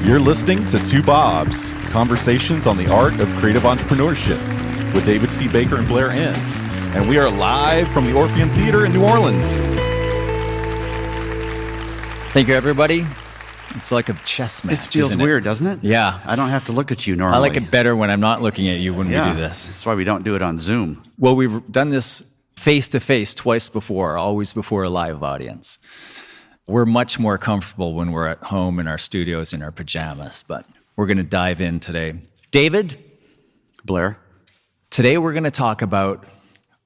You're listening to Two Bobs, conversations on the art of creative entrepreneurship with David C. Baker and Blair Enns. And we are live from the Orpheum Theater in New Orleans. Thank you, everybody. It's like a chess match. It feels weird, doesn't it? Yeah. I don't have to look at you normally. I like it better when I'm not looking at you when we do this. That's why we don't do it on Zoom. Well, we've done this face-to-face twice before, always before a live audience. We're much more comfortable when we're at home in our studios in our pajamas, but we're going to dive in today. David? Blair? Today we're going to talk about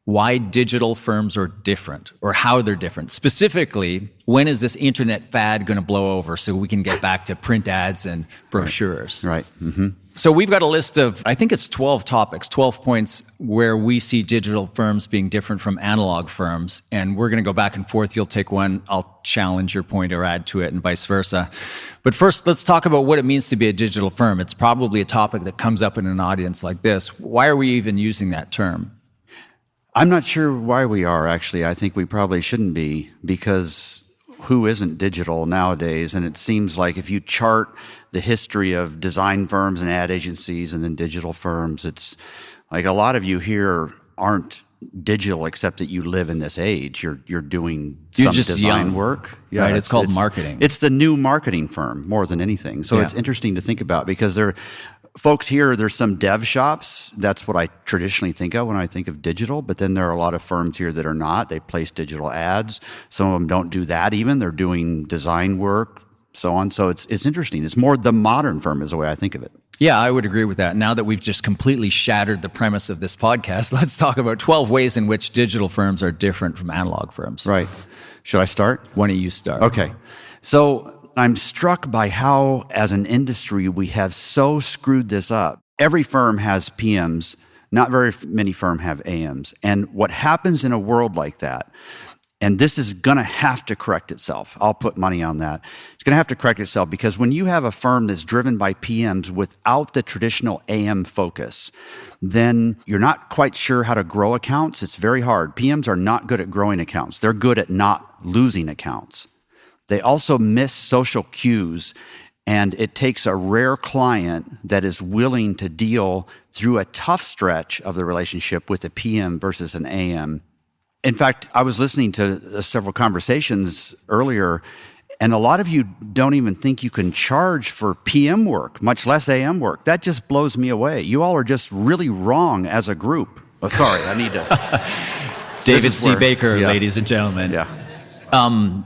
why digital firms are different, or how they're different. Specifically, when is this internet fad going to blow over so we can get back to print ads and brochures? Right. Mm-hmm. So we've got a list of, I think it's 12 topics, 12 points where we see digital firms being different from analog firms. And we're going to go back and forth. You'll take one, I'll challenge your point or add to it, and vice versa. But first, let's talk about what it means to be a digital firm. It's probably a topic that comes up in an audience like this. Why are we even using that term? I'm not sure why we are, actually. I think we probably shouldn't be, because who isn't digital nowadays? And it seems like if you chart the history of design firms and ad agencies and then digital firms, it's like a lot of you here aren't digital except that you live in this age. You're doing some design work. Yeah, right? It's called marketing. It's the new marketing firm more than anything. So it's interesting to think about, because folks here, there's some dev shops. That's what I traditionally think of when I think of digital. But then there are a lot of firms here that are not. They place digital ads. Some of them don't do that even. They're doing design work, so on. So it's interesting. It's more the modern firm is the way I think of it. Yeah, I would agree with that. Now that we've just completely shattered the premise of this podcast, let's talk about 12 ways in which digital firms are different from analog firms. Right. Should I start? Why don't you start? Okay. So I'm struck by how, as an industry, we have so screwed this up. Every firm has PMs. Not very many firms have AMs. And what happens in a world like that, and this is going to have to correct itself. I'll put money on that. It's going to have to correct itself, because when you have a firm that's driven by PMs without the traditional AM focus, then you're not quite sure how to grow accounts. It's very hard. PMs are not good at growing accounts. They're good at not losing accounts. They also miss social cues, and it takes a rare client that is willing to deal through a tough stretch of the relationship with a PM versus an AM. In fact, I was listening to several conversations earlier, and a lot of you don't even think you can charge for PM work, much less AM work. That just blows me away. You all are just really wrong as a group. Oh, sorry, I need to... David C. Baker, ladies and gentlemen. Yeah.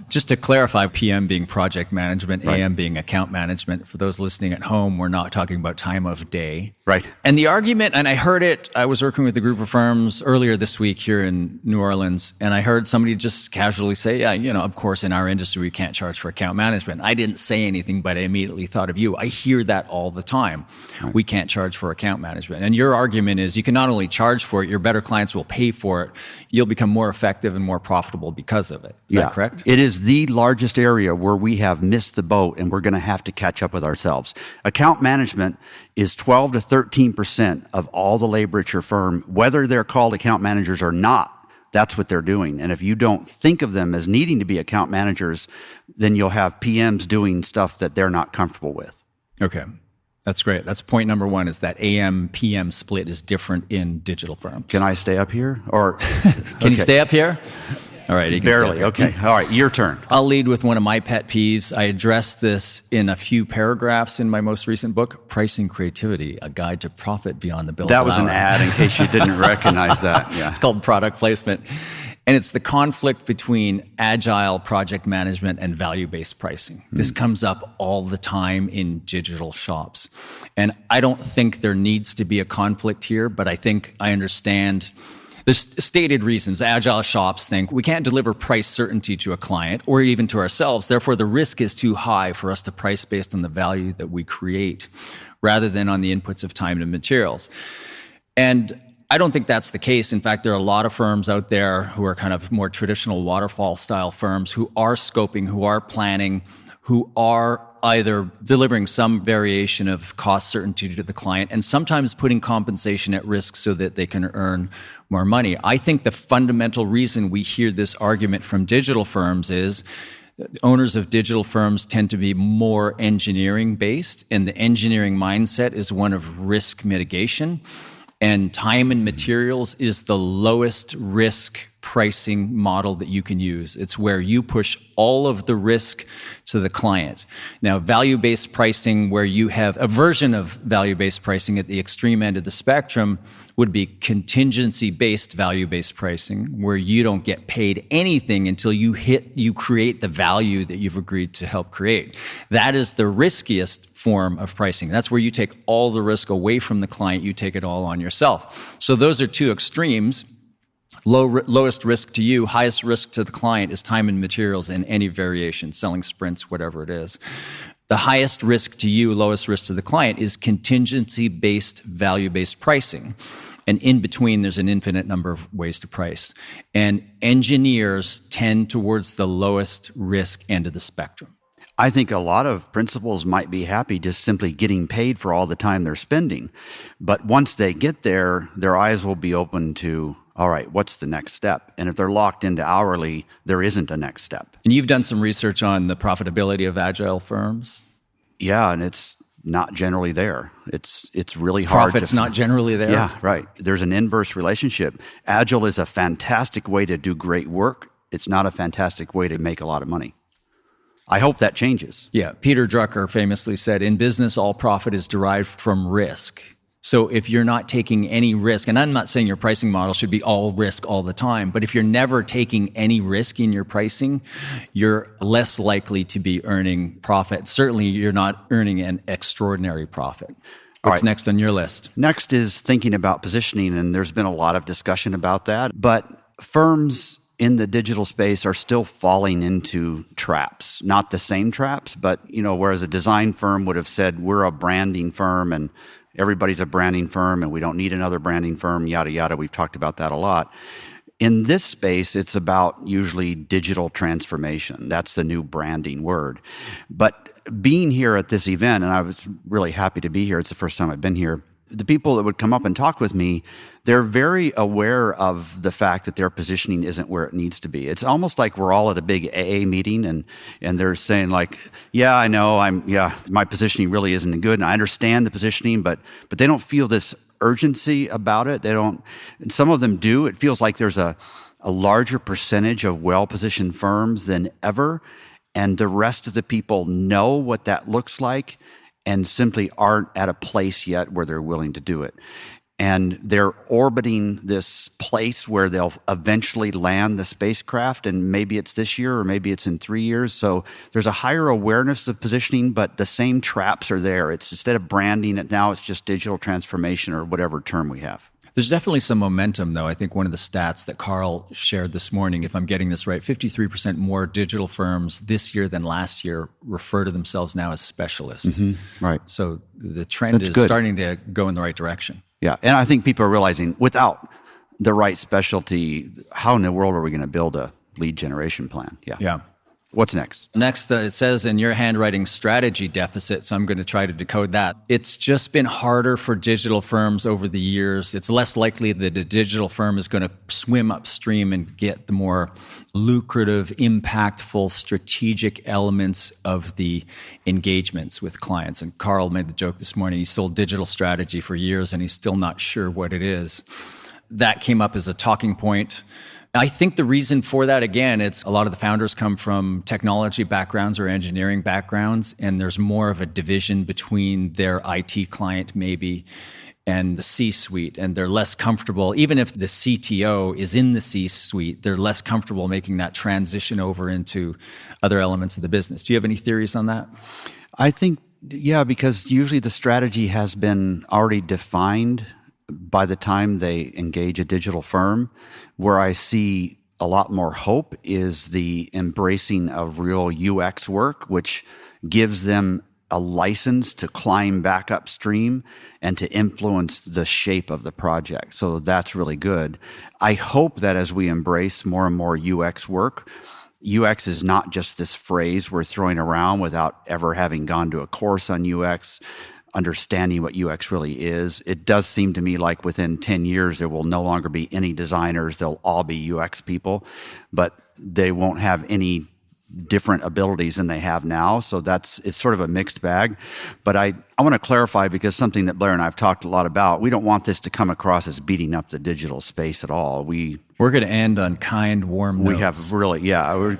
Just to clarify, PM being project management, Right. AM being account management. For those listening at home, we're not talking about time of day. Right. And the argument, and I heard it, I was working with a group of firms earlier this week here in New Orleans, and I heard somebody just casually say, yeah, of course, in our industry, we can't charge for account management. I didn't say anything, but I immediately thought of you. I hear that all the time. Right. We can't charge for account management. And your argument is you can not only charge for it, your better clients will pay for it. You'll become more effective and more profitable because of it. Is that correct? It is the largest area where we have missed the boat, and we're going to have to catch up with ourselves. Account management is 12 to 13% of all the labor at your firm, whether they're called account managers or not. That's what they're doing. And if you don't think of them as needing to be account managers, then you'll have PMs doing stuff that they're not comfortable with. Okay. That's great. That's point number one, is that AM-PM split is different in digital firms. Can I stay up here? Or Can you stay up here? All right. You can barely. Okay. All right. Your turn. I'll lead with one of my pet peeves. I addressed this in a few paragraphs in my most recent book, Pricing Creativity, A Guide to Profit Beyond the Billable That was Hour. an ad, in case you didn't recognize that. Yeah. It's called product placement. And it's the conflict between agile project management and value-based pricing. This comes up all the time in digital shops. And I don't think there needs to be a conflict here, but I think I understand there's stated reasons. Agile shops think we can't deliver price certainty to a client or even to ourselves. Therefore, the risk is too high for us to price based on the value that we create rather than on the inputs of time and materials. And I don't think that's the case. In fact, there are a lot of firms out there who are kind of more traditional waterfall style firms who are scoping, who are planning, who are either delivering some variation of cost certainty to the client and sometimes putting compensation at risk so that they can earn more money. I think the fundamental reason we hear this argument from digital firms is Owners of digital firms tend to be more engineering based, and the engineering mindset is one of risk mitigation. And time and materials is the lowest risk pricing model that you can use. It's where you push all of the risk to the client. Now, value-based pricing, where you have a version of value-based pricing at the extreme end of the spectrum, would be contingency-based value-based pricing, where you don't get paid anything until you create the value that you've agreed to help create. That is the riskiest form of pricing. That's where you take all the risk away from the client, you take it all on yourself. So those are two extremes. Lowest risk to you, highest risk to the client is time and materials in any variation, selling sprints, whatever it is. The highest risk to you, lowest risk to the client is contingency-based, value-based pricing. And in between, there's an infinite number of ways to price. And engineers tend towards the lowest risk end of the spectrum. I think a lot of principals might be happy just simply getting paid for all the time they're spending. But once they get there, their eyes will be open to, all right, what's the next step? And if they're locked into hourly, there isn't a next step. And you've done some research on the profitability of Agile firms? Yeah, and it's not generally there. It's really hard. Profit's not generally there? Yeah, right. There's an inverse relationship. Agile is a fantastic way to do great work. It's not a fantastic way to make a lot of money. I hope that changes. Yeah. Peter Drucker famously said, in business, all profit is derived from risk. So if you're not taking any risk, and I'm not saying your pricing model should be all risk all the time, but if you're never taking any risk in your pricing, you're less likely to be earning profit. Certainly, you're not earning an extraordinary profit. What's next on your list? Next is thinking about positioning, and there's been a lot of discussion about that. But firms in the digital space are still falling into traps, not the same traps, but whereas a design firm would have said, we're a branding firm and everybody's a branding firm and we don't need another branding firm, yada, yada. We've talked about that a lot. In this space, it's about usually digital transformation. That's the new branding word. But being here at this event, and I was really happy to be here, it's the first time I've been here, the people that would come up and talk with me, they're very aware of the fact that their positioning isn't where it needs to be. It's almost like we're all at a big AA meeting and they're saying like, yeah, I know, my positioning really isn't good and I understand the positioning, but they don't feel this urgency about it. And some of them do. It feels like there's a larger percentage of well-positioned firms than ever. And the rest of the people know what that looks like and simply aren't at a place yet where they're willing to do it. And they're orbiting this place where they'll eventually land the spacecraft, and maybe it's this year or maybe it's in 3 years. So there's a higher awareness of positioning, but the same traps are there. It's instead of branding it now, it's just digital transformation or whatever term we have. There's definitely some momentum, though. I think one of the stats that Carl shared this morning, if I'm getting this right, 53% more digital firms this year than last year refer to themselves now as specialists. Mm-hmm. Right. So the trend is starting to go in the right direction. Yeah. And I think people are realizing without the right specialty, how in the world are we going to build a lead generation plan? Yeah. What's next? Next, it says in your handwriting, strategy deficit. So I'm going to try to decode that. It's just been harder for digital firms over the years. It's less likely that a digital firm is going to swim upstream and get the more lucrative, impactful, strategic elements of the engagements with clients. And Carl made the joke this morning. He sold digital strategy for years and he's still not sure what it is. That came up as a talking point. I think the reason for that, again, it's a lot of the founders come from technology backgrounds or engineering backgrounds, and there's more of a division between their IT client maybe and the C-suite, and they're less comfortable. Even if the CTO is in the C-suite, they're less comfortable making that transition over into other elements of the business. Do you have any theories on that? I think, yeah, because usually the strategy has been already defined by the time they engage a digital firm. Where I see a lot more hope is the embracing of real UX work, which gives them a license to climb back upstream and to influence the shape of the project. So that's really good. I hope that as we embrace more and more UX work, UX is not just this phrase we're throwing around without ever having gone to a course on UX, understanding what UX really is. It does seem to me like within 10 years, there will no longer be any designers. They'll all be UX people, but they won't have any different abilities than they have now. So it's sort of a mixed bag. But I want to clarify, because something that Blair and I have talked a lot about, we don't want this to come across as beating up the digital space at all. We're going to end on kind, warm notes. We have really, we're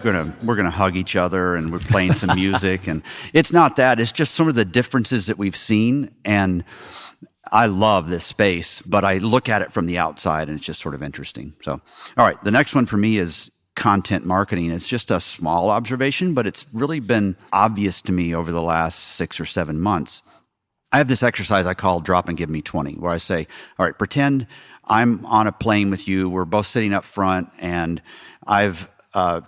gonna hug each other, and we're playing some music, and it's not that. It's just some of the differences that we've seen, and I love this space, but I look at it from the outside, and it's just sort of interesting. So, all right, the next one for me is content marketing. It's just a small observation, but it's really been obvious to me over the last 6 or 7 months. I have this exercise I call drop and give me 20, where I say, all right, pretend I'm on a plane with you. We're both sitting up front, and I've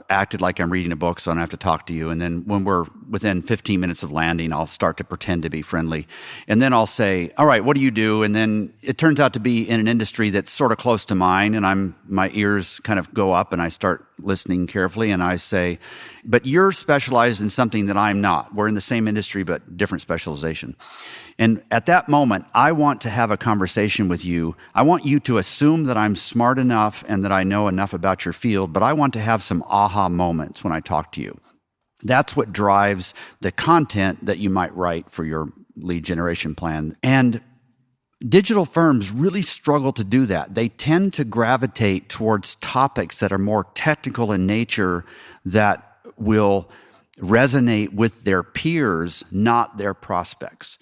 acted like I'm reading a book, so I don't have to talk to you. And then when we're within 15 minutes of landing, I'll start to pretend to be friendly. And then I'll say, all right, what do you do? And then it turns out to be in an industry that's sort of close to mine, and my ears kind of go up, and I start listening carefully, and I say, but you're specialized in something that I'm not. We're in the same industry, but different specialization. And at that moment, I want to have a conversation with you. I want you to assume that I'm smart enough and that I know enough about your field, but I want to have some aha moments when I talk to you. That's what drives the content that you might write for your lead generation plan. And digital firms really struggle to do that. They tend to gravitate towards topics that are more technical in nature, that will resonate with their peers, not their prospects.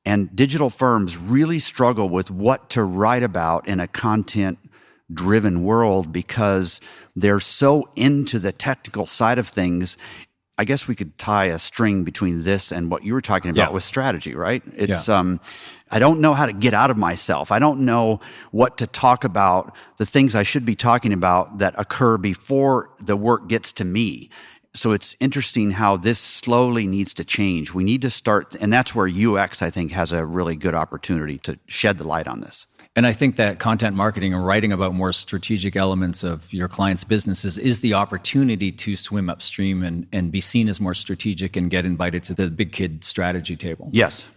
And digital firms really struggle with what to write about in a content-driven world, because they're so into the technical side of things. I guess we could tie a string between this and what you were talking about with strategy, right? It's I don't know how to get out of myself. I don't know what to talk about, the things I should be talking about that occur before the work gets to me. So it's interesting how this slowly needs to change. We need to start, and that's where UX, I think, has a really good opportunity to shed the light on this. And I think that content marketing and writing about more strategic elements of your clients' businesses is the opportunity to swim upstream and be seen as more strategic and get invited to the big kid strategy table. Yes.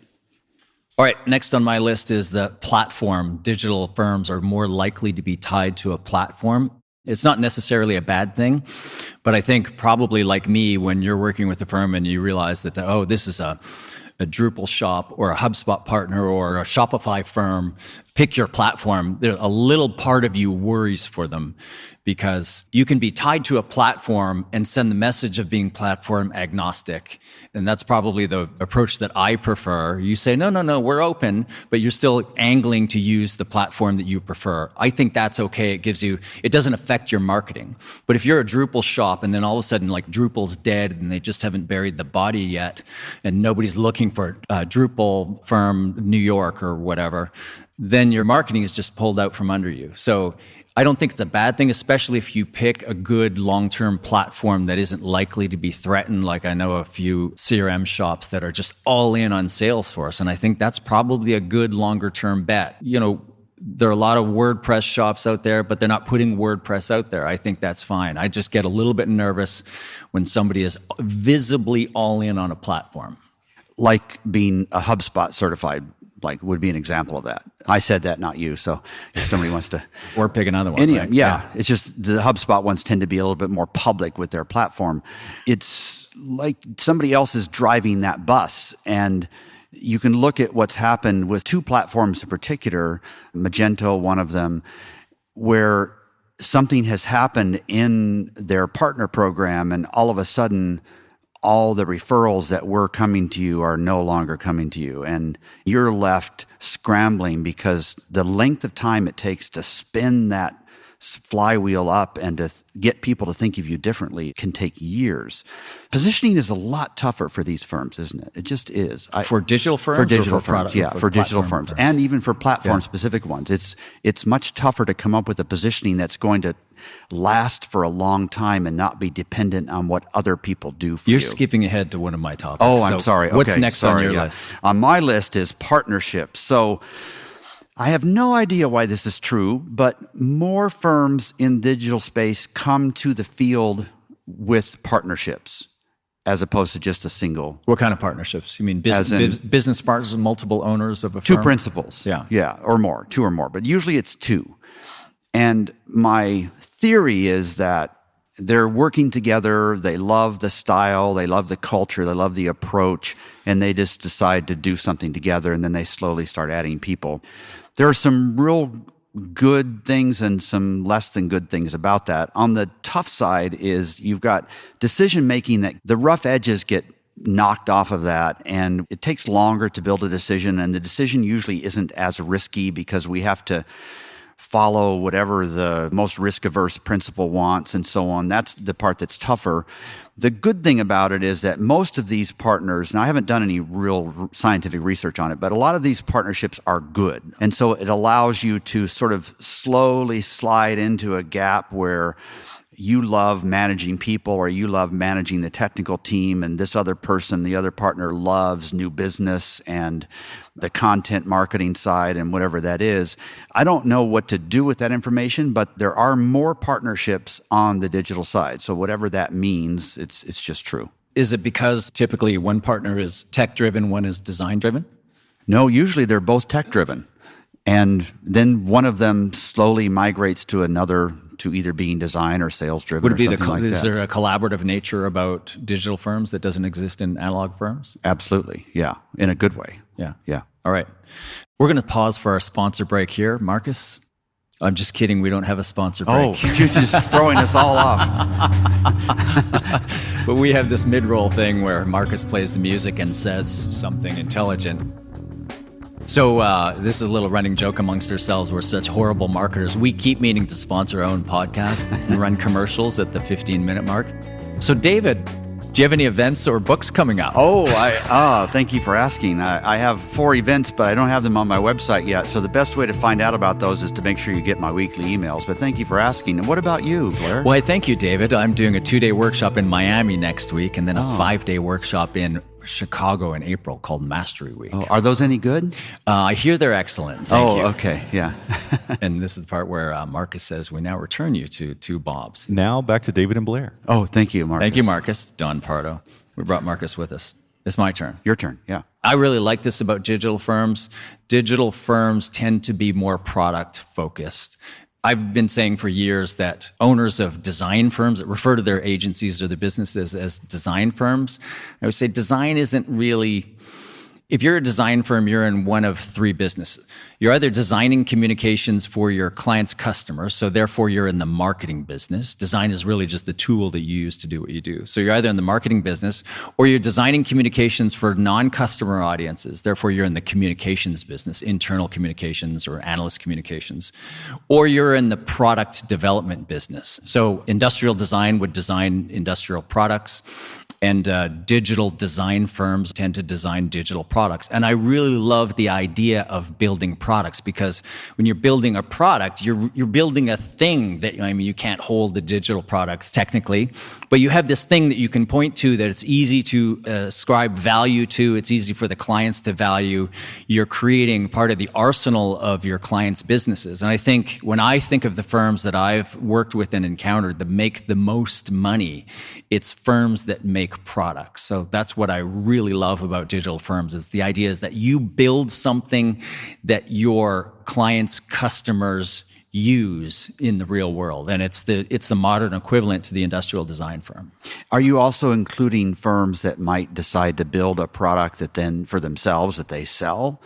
All right, next on my list is the platform. Digital firms are more likely to be tied to a platform. It's not necessarily a bad thing, but I think probably like me, when you're working with a firm and you realize that, this is a Drupal shop or a HubSpot partner or a Shopify firm, pick your platform. There's a little part of you worries for them, because you can be tied to a platform and send the message of being platform agnostic. And that's probably the approach that I prefer. You say, no, we're open, but you're still angling to use the platform that you prefer. I think that's okay. It doesn't affect your marketing. But if you're a Drupal shop and then all of a sudden, like, Drupal's dead and they just haven't buried the body yet, and nobody's looking for a Drupal firm New York or whatever, then your marketing is just pulled out from under you. So I don't think it's a bad thing, especially if you pick a good long-term platform that isn't likely to be threatened. Like, I know a few CRM shops that are just all in on Salesforce, and I think that's probably a good longer-term bet. There are a lot of WordPress shops out there, but they're not putting WordPress out there. I think that's fine. I just get a little bit nervous when somebody is visibly all in on a platform. Like being a HubSpot certified, would be an example of that. I said that, not you. So if somebody wants to... Or pick another one. Right? Yeah. It's just the HubSpot ones tend to be a little bit more public with their platform. It's like somebody else is driving that bus. And you can look at what's happened with two platforms in particular, Magento, one of them, where something has happened in their partner program, and all of a sudden, all the referrals that were coming to you are no longer coming to you. And you're left scrambling, because the length of time it takes to spin that flywheel up and to get people to think of you differently can take years. Positioning is a lot tougher for these firms, isn't it? It just is. For digital firms? For digital firms, firms, for digital firms. And even for platform-specific ones. It's much tougher to come up with a positioning that's going to last for a long time and not be dependent on what other people do for you. You're skipping ahead to one of my topics. Oh, I'm sorry. What's next on your list? On my list is partnerships. So I have no idea why this is true, but more firms in digital space come to the field with partnerships as opposed to just a single. What kind of partnerships? You mean business partners, multiple owners of a two firm? Two principals. Yeah, or more, two or more, but usually it's two. And my theory is that they're working together. They love the style. They love the culture. They love the approach. And they just decide to do something together. And then they slowly start adding people. There are some real good things and some less than good things about that. On the tough side is you've got decision making that the rough edges get knocked off of that, and it takes longer to build a decision, and the decision usually isn't as risky because we have to follow whatever the most risk-averse principal wants and so on. That's the part that's tougher. The good thing about it is that most of these partners, and I haven't done any real scientific research on it, but a lot of these partnerships are good. And so it allows you to sort of slowly slide into a gap where you love managing people or you love managing the technical team, and this other person, the other partner, loves new business and the content marketing side and whatever that is. I don't know what to do with that information, but there are more partnerships on the digital side. So whatever that means, it's just true. Is it because typically one partner is tech-driven, one is design-driven? No, usually they're both tech-driven. And then one of them slowly migrates to another, to either being design or sales driven. Would it be is there a collaborative nature about digital firms that doesn't exist in analog firms? Absolutely, yeah, in a good way. Yeah. All right, we're going to pause for our sponsor break here, Marcus. I'm just kidding. We don't have a sponsor break. Oh, you're just throwing us all off. But we have this mid-roll thing where Marcus plays the music and says something intelligent. So this is a little running joke amongst ourselves. We're such horrible marketers. We keep meaning to sponsor our own podcast and run commercials at the 15-minute mark. So David, do you have any events or books coming up? Thank you for asking. I have 4 events, but I don't have them on my website yet. So the best way to find out about those is to make sure you get my weekly emails. But thank you for asking. And what about you, Blair? Well, thank you, David. I'm doing a 2-day workshop in Miami next week, and then a 5-day workshop in Chicago in April called Mastery Week. Oh, are those any good? I hear they're excellent. Thank you. Okay, yeah. And this is the part where Marcus says, we now return you to 2 Bobs. Now back to David and Blair. Oh, thank you, Marcus. Thank you, Marcus. Don Pardo. We brought Marcus with us. It's my turn. Your turn, yeah. I really like this about digital firms. Digital firms tend to be more product focused. I've been saying for years that owners of design firms that refer to their agencies or their businesses as design firms, I would say design isn't really, if you're a design firm, you're in one of 3 businesses. You're either designing communications for your client's customers, so therefore you're in the marketing business. Design is really just the tool that you use to do what you do. So you're either in the marketing business, or you're designing communications for non-customer audiences. Therefore, you're in the communications business, internal communications or analyst communications. Or you're in the product development business. So industrial design would design industrial products, and digital design firms tend to design digital products. And I really love the idea of building products, because when you're building a product, you're building a thing that, you can't hold the digital products technically, but you have this thing that you can point to that it's easy to ascribe value to. It's easy for the clients to value. You're creating part of the arsenal of your clients' businesses. And I think when I think of the firms that I've worked with and encountered that make the most money, it's firms that make products. So that's what I really love about digital firms, is the idea is that you build something that your clients' customers use in the real world. And it's the modern equivalent to the industrial design firm. Are you also including firms that might decide to build a product that then for themselves that they sell?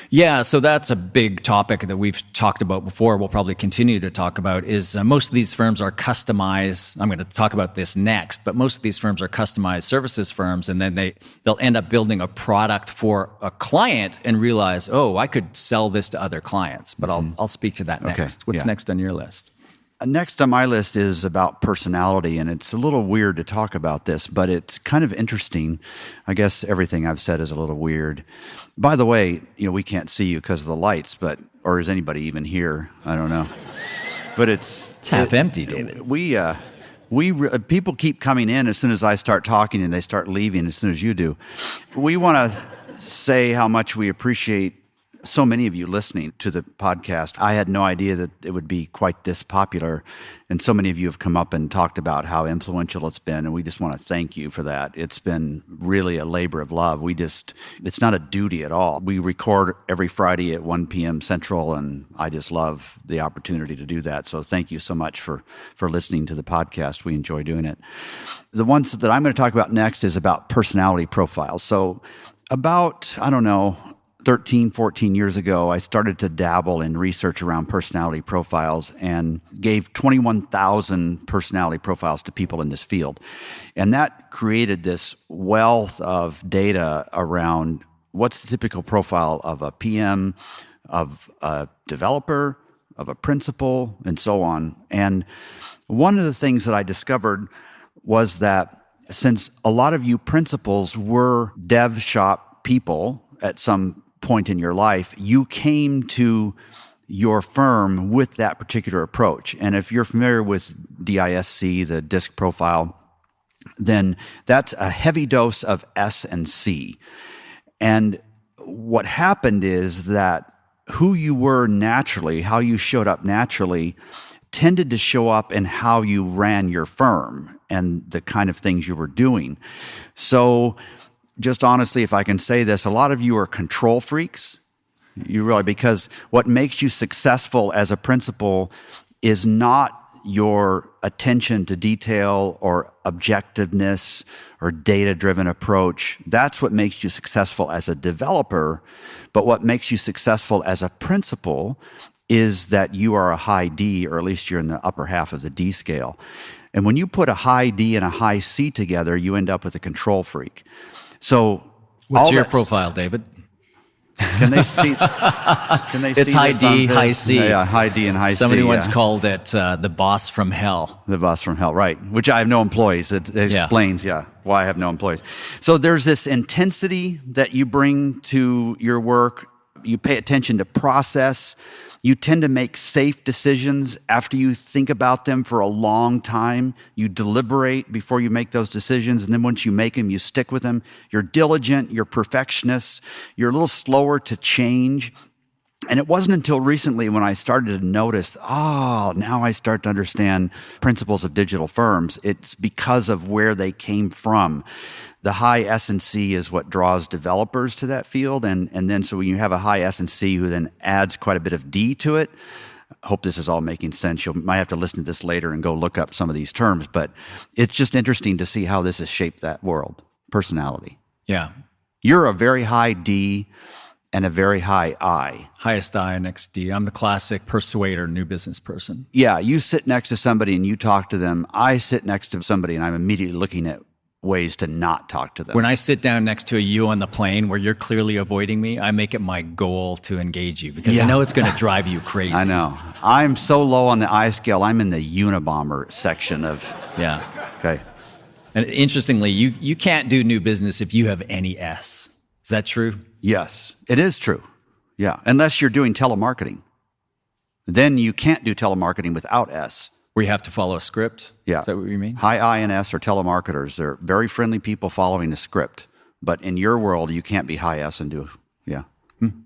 Yeah, so that's a big topic that we've talked about before. We'll probably continue to talk about is most of these firms are customized. I'm going to talk about this next, but most of these firms are customized services firms, and then they'll end up building a product for a client and realize, oh, I could sell this to other clients. But I'll speak to that next. Okay. What's next on your list? Next on my list is about personality, and it's a little weird to talk about this, but it's kind of interesting. I guess everything I've said is a little weird. By the way, we can't see you because of the lights, or is anybody even here? I don't know. But it's half empty, David. People keep coming in as soon as I start talking, and they start leaving as soon as you do. We want to say how much we appreciate so many of you listening to the podcast. I had no idea that it would be quite this popular. And so many of you have come up and talked about how influential it's been. And we just want to thank you for that. It's been really a labor of love. It's not a duty at all. We record every Friday at 1 p.m. Central, and I just love the opportunity to do that. So thank you so much for listening to the podcast. We enjoy doing it. The ones that I'm going to talk about next is about personality profiles. So about, 13, 14 years ago, I started to dabble in research around personality profiles and gave 21,000 personality profiles to people in this field. And that created this wealth of data around what's the typical profile of a PM, of a developer, of a principal, and so on. And one of the things that I discovered was that since a lot of you principals were dev shop people at some point in your life, you came to your firm with that particular approach. And if you're familiar with DISC, the DISC profile, then that's a heavy dose of S and C. And what happened is that who you were naturally, how you showed up naturally, tended to show up in how you ran your firm and the kind of things you were doing. So just honestly, if I can say this, a lot of you are control freaks. Because what makes you successful as a principal is not your attention to detail or objectiveness or data-driven approach. That's what makes you successful as a developer. But what makes you successful as a principal is that you are a high D, or at least you're in the upper half of the D scale. And when you put a high D and a high C together, you end up with a control freak. So, what's your profile, David? Can they see? It's high D, high C. Yeah, high D and high C. Somebody once called it the boss from hell. The boss from hell, right? Which I have no employees. It explains, why I have no employees. So there's this intensity that you bring to your work. You pay attention to process. You tend to make safe decisions after you think about them for a long time. You deliberate before you make those decisions, and then once you make them, you stick with them. You're diligent, you're perfectionist, you're a little slower to change. And it wasn't until recently when I started to notice, now I start to understand principles of digital firms. It's because of where they came from. The high S and C is what draws developers to that field. And then so when you have a high S and C who then adds quite a bit of D to it, I hope this is all making sense. You might have to listen to this later and go look up some of these terms. But it's just interesting to see how this has shaped that world. Personality. Yeah. You're a very high D and a very high I. Highest I, next D. I'm the classic persuader, new business person. Yeah, you sit next to somebody and you talk to them. I sit next to somebody and I'm immediately looking at ways to not talk to them. When I sit down next to you on the plane where you're clearly avoiding me, I make it my goal to engage you because I know it's going to drive you crazy. I know. I'm so low on the I scale. I'm in the Unabomber section of... Yeah. Okay. And interestingly, you can't do new business if you have any S. Is that true? Yes, it is true. Yeah, unless you're doing telemarketing. Then you can't do telemarketing without S. Where you have to follow a script? Yeah. Is that what you mean? High I and S are telemarketers. They're very friendly people following a script. But in your world, you can't be high S and do... Yeah.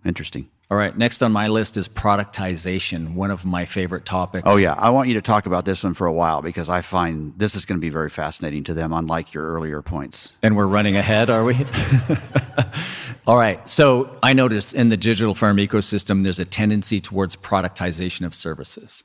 Interesting. All right. Next on my list is productization, one of my favorite topics. Oh, yeah. I want you to talk about this one for a while because I find this is going to be very fascinating to them, unlike your earlier points. And we're running ahead, are we? All right. So I noticed in the digital firm ecosystem, there's a tendency towards productization of services.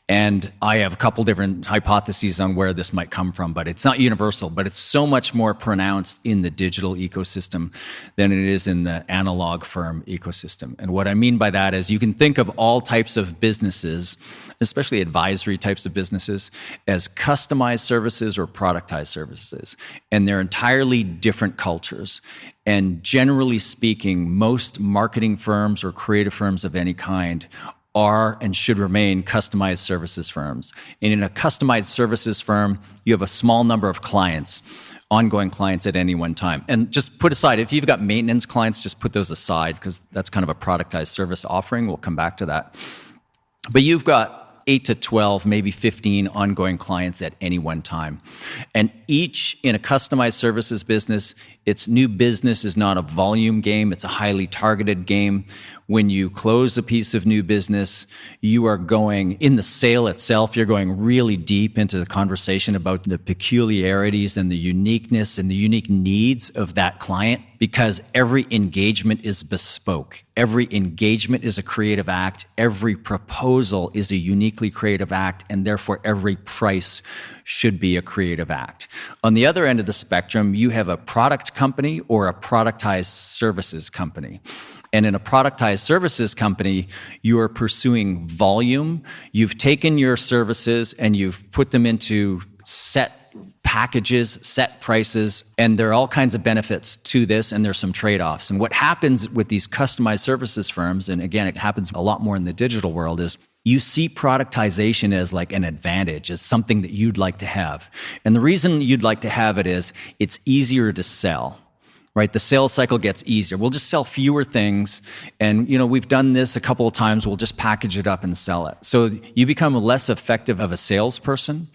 And I have a couple different hypotheses on where this might come from, but it's not universal, but it's so much more pronounced in the digital ecosystem than it is in the analog firm ecosystem. And what I mean by that is you can think of all types of businesses, especially advisory types of businesses, as customized services or productized services. And they're entirely different cultures. And generally speaking, most marketing firms or creative firms of any kind are and should remain customized services firms. And in a customized services firm, you have a small number of clients, ongoing clients at any one time. And just put aside, if you've got maintenance clients, just put those aside because that's kind of a productized service offering. We'll come back to that. But you've got 8 to 12, maybe 15 ongoing clients at any one time. And each in a customized services business It's new business is not a volume game. It's a highly targeted game. When you close a piece of new business, you are going, in the sale itself, you're going really deep into the conversation about the peculiarities and the uniqueness and the unique needs of that client, because every engagement is bespoke. Every engagement is a creative act. Every proposal is a uniquely creative act, and therefore every price should be a creative act. On the other end of the spectrum, you have a product company or a productized services company. And in a productized services company, you are pursuing volume. You've taken your services and you've put them into set packages, set prices, and there are all kinds of benefits to this, and there's some trade-offs. And what happens with these customized services firms, and again, it happens a lot more in the digital world, is you see productization as like an advantage, as something that you'd like to have. And the reason you'd like to have it is it's easier to sell. Right? The sales cycle gets easier. We'll just sell fewer things. And, we've done this a couple of times. We'll just package it up and sell it. So you become less effective of a salesperson.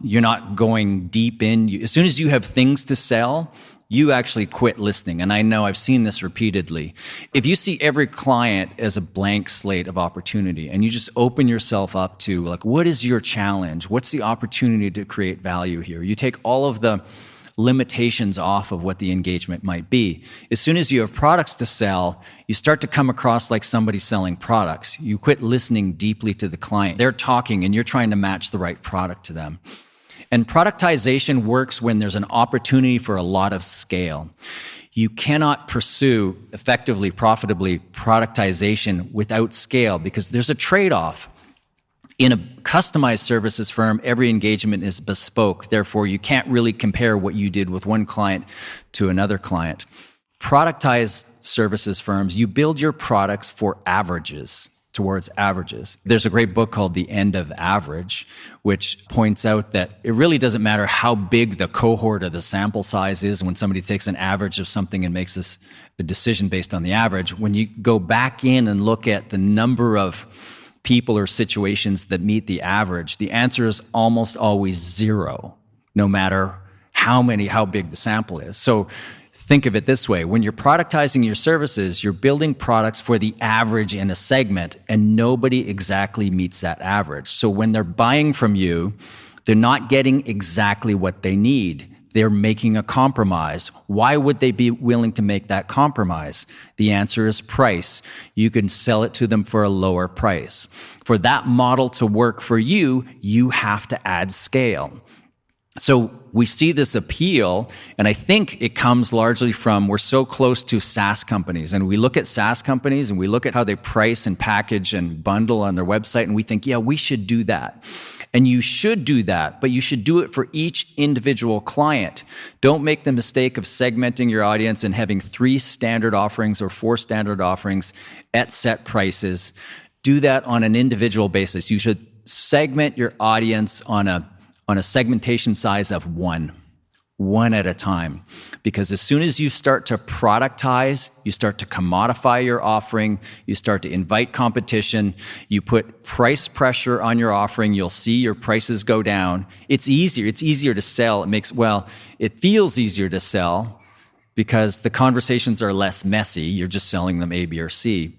You're not going deep in. As soon as you have things to sell, you actually quit listening. And I know I've seen this repeatedly. If you see every client as a blank slate of opportunity and you just open yourself up to, like, what is your challenge? What's the opportunity to create value here? You take all of the limitations off of what the engagement might be. As soon as you have products to sell, you start to come across like somebody selling products. You quit listening deeply to the client. They're talking and you're trying to match the right product to them. And productization works when there's an opportunity for a lot of scale. You cannot pursue effectively, profitably productization without scale because there's a trade-off. In a customized services firm, every engagement is bespoke. Therefore, you can't really compare what you did with one client to another client. Productized services firms, you build your products for averages, towards averages. There's a great book called The End of Average, which points out that it really doesn't matter how big the cohort or the sample size is when somebody takes an average of something and makes a decision based on the average. When you go back in and look at the number of people or situations that meet the average, the answer is almost always zero, no matter how big the sample is. So think of it this way. When you're productizing your services, you're building products for the average in a segment, and nobody exactly meets that average. So when they're buying from you, they're not getting exactly what they need. They're making a compromise. Why would they be willing to make that compromise? The answer is price. You can sell it to them for a lower price. For that model to work for you, you have to add scale. So we see this appeal, and I think it comes largely from we're so close to SaaS companies. And we look at SaaS companies and we look at how they price and package and bundle on their website, and we think, yeah, we should do that. And you should do that, but you should do it for each individual client. Don't make the mistake of segmenting your audience and having 3 standard offerings or 4 standard offerings at set prices. Do that on an individual basis. You should segment your audience on a segmentation size of one at a time. Because as soon as you start to productize, you start to commodify your offering, you start to invite competition, you put price pressure on your offering, you'll see your prices go down. It's easier to sell. It feels easier to sell because the conversations are less messy. You're just selling them A, B, or C.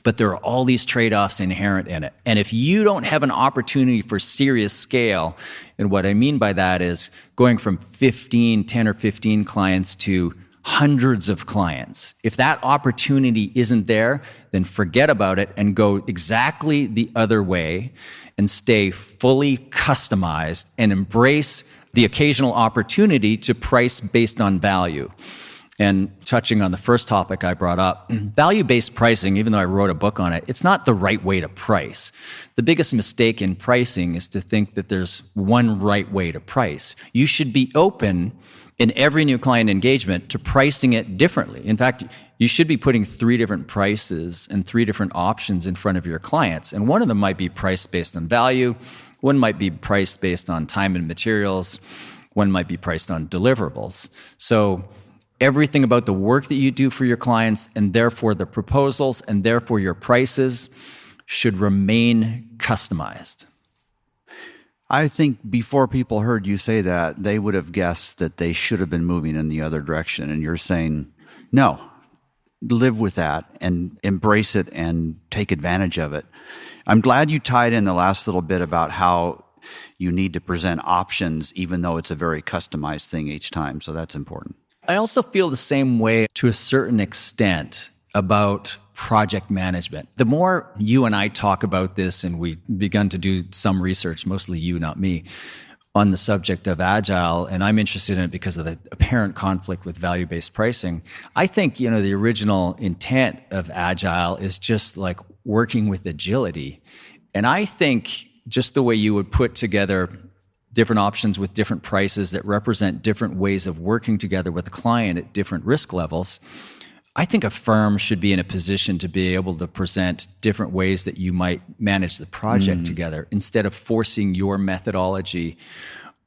But there are all these trade-offs inherent in it. And if you don't have an opportunity for serious scale, and what I mean by that is going from 10 or 15 clients to hundreds of clients. If that opportunity isn't there, then forget about it and go exactly the other way and stay fully customized and embrace the occasional opportunity to price based on value. And touching on the first topic I brought up, value-based pricing, even though I wrote a book on it, it's not the right way to price. The biggest mistake in pricing is to think that there's one right way to price. You should be open in every new client engagement to pricing it differently. In fact, you should be putting 3 different prices and 3 different options in front of your clients. And one of them might be priced based on value. One might be priced based on time and materials. One might be priced on deliverables. So everything about the work that you do for your clients, and therefore the proposals, and therefore your prices, should remain customized. I think before people heard you say that, they would have guessed that they should have been moving in the other direction. And you're saying, no, live with that and embrace it and take advantage of it. I'm glad you tied in the last little bit about how you need to present options, even though it's a very customized thing each time. So that's important. I also feel the same way to a certain extent about project management. The more you and I talk about this, and we've begun to do some research, mostly you, not me, on the subject of Agile, and I'm interested in it because of the apparent conflict with value-based pricing. I think, the original intent of Agile is just like working with agility. And I think just the way you would put together different options with different prices that represent different ways of working together with a client at different risk levels, I think a firm should be in a position to be able to present different ways that you might manage the project together instead of forcing your methodology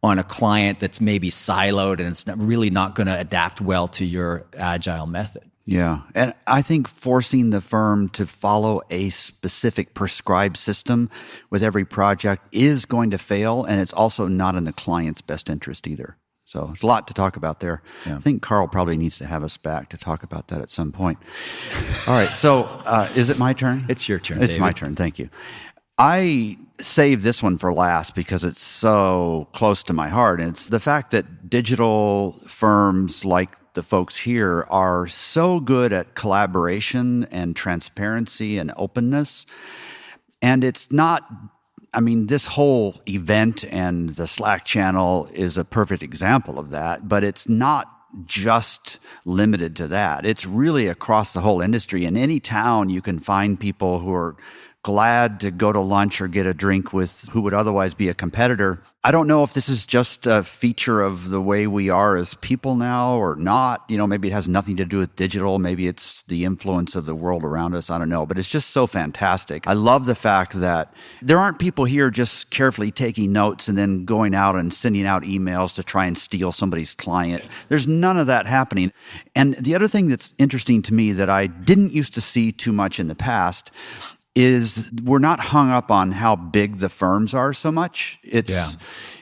on a client that's maybe siloed and it's really not going to adapt well to your Agile method. Yeah. And I think forcing the firm to follow a specific prescribed system with every project is going to fail, and it's also not in the client's best interest either. So there's a lot to talk about there. Yeah. I think Carl probably needs to have us back to talk about that at some point. All right. So is it my turn? It's your turn, It's David. my turn. Thank you. I saved this one for last because it's so close to my heart. And it's the fact that digital firms like the folks here are so good at collaboration and transparency and openness. And it's not... this whole event and the Slack channel is a perfect example of that, but it's not just limited to that. It's really across the whole industry. In any town, you can find people who are glad to go to lunch or get a drink with who would otherwise be a competitor. I don't know if this is just a feature of the way we are as people now or not. Maybe it has nothing to do with digital. Maybe it's the influence of the world around us. I don't know. But it's just so fantastic. I love the fact that there aren't people here just carefully taking notes and then going out and sending out emails to try and steal somebody's client. There's none of that happening. And the other thing that's interesting to me that I didn't used to see too much in the past is we're not hung up on how big the firms are so much.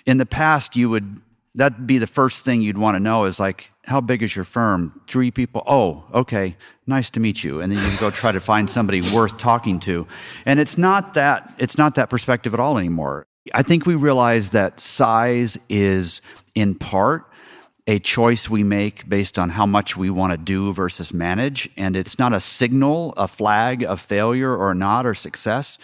In the past, that'd be the first thing you'd want to know is like, how big is your firm? 3 people. Oh, okay. Nice to meet you. And then you go try to find somebody worth talking to. And it's not that perspective at all anymore. I think we realize that size is in part a choice we make based on how much we want to do versus manage. And it's not a signal, a flag of failure or not, or success.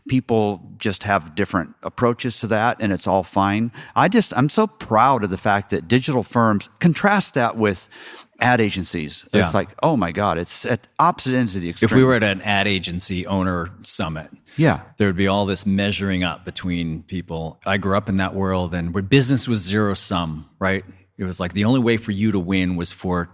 People just have different approaches to that, and it's all fine. I'm so proud of the fact that digital firms contrast that with ad agencies. Yeah. It's like, oh my God, it's at opposite ends of the extreme. If we were at an ad agency owner summit, there would be all this measuring up between people. I grew up in that world, and where business was zero sum, right? It was like the only way for you to win was for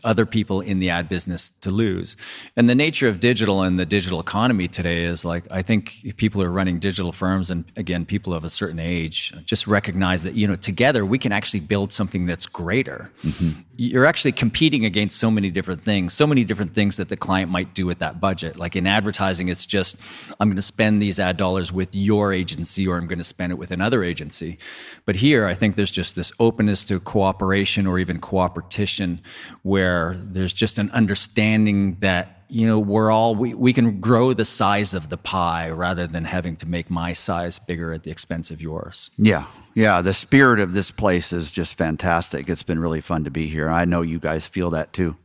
other people in the ad business to lose. And the nature of digital and the digital economy today is like, I think people are running digital firms, and again, people of a certain age just recognize that, together we can actually build something that's greater. Mm-hmm. You're actually competing against so many different things that the client might do with that budget. Like in advertising, it's just, I'm going to spend these ad dollars with your agency, or I'm going to spend it with another agency. But here, I think there's just this openness to cooperation or even cooperation, where there's just an understanding that, we can grow the size of the pie rather than having to make my size bigger at the expense of yours. Yeah. The spirit of this place is just fantastic. It's been really fun to be here. I know you guys feel that too.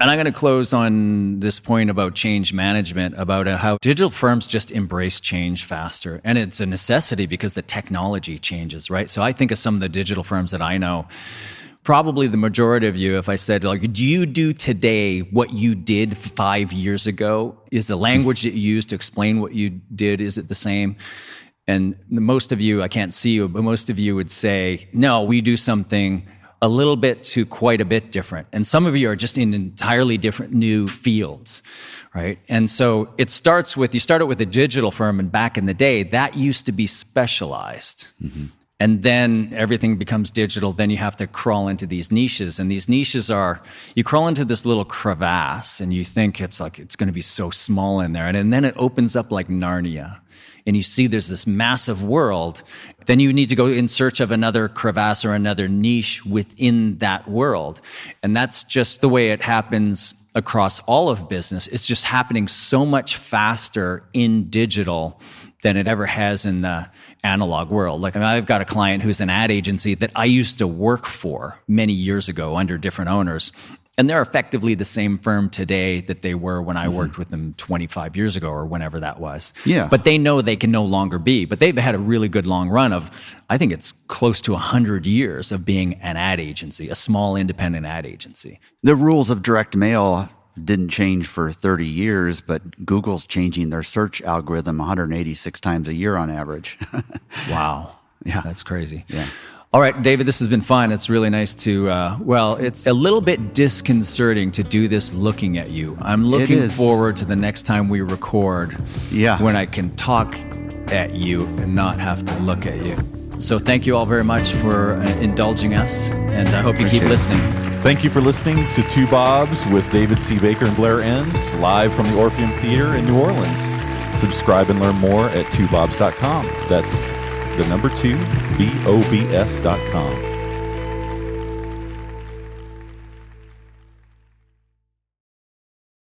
And I'm going to close on this point about change management, about how digital firms just embrace change faster. And it's a necessity because the technology changes, right? So I think of some of the digital firms that I know. Probably the majority of you, if I said, like, do you do today what you did 5 years ago? Is the language that you use to explain what you did, is it the same? And most of you, I can't see you, but most of you would say, no, we do something a little bit to quite a bit different. And some of you are just in entirely different new fields, right? And so you start it with a digital firm, and back in the day, that used to be specialized. Mm-hmm. And then everything becomes digital. Then you have to crawl into these niches. And these niches are, you crawl into this little crevasse and you think it's going to be so small in there. And then it opens up like Narnia. And you see there's this massive world. Then you need to go in search of another crevasse or another niche within that world. And that's just the way it happens across all of business. It's just happening so much faster in digital than it ever has in the analog world. Like, I've got a client who's an ad agency that I used to work for many years ago under different owners. And they're effectively the same firm today that they were when I worked with them 25 years ago or whenever that was. Yeah. But they know they can no longer be. But they've had a really good long run of, I think it's close to 100 years of being an ad agency, a small independent ad agency. The rules of direct mail didn't change for 30 years, but Google's changing their search algorithm 186 times a year on average. Wow. Yeah. That's crazy. Yeah. All right, David, this has been fun. It's really nice to, it's a little bit disconcerting to do this looking at you. I'm looking forward to the next time we record when I can talk at you and not have to look at you. So thank you all very much for indulging us, and I hope you keep listening. Thank you for listening to Two Bobs with David C. Baker and Blair Enns, live from the Orpheum Theater in New Orleans. Subscribe and learn more at twobobs.com. That's the number 2, BOBS.com.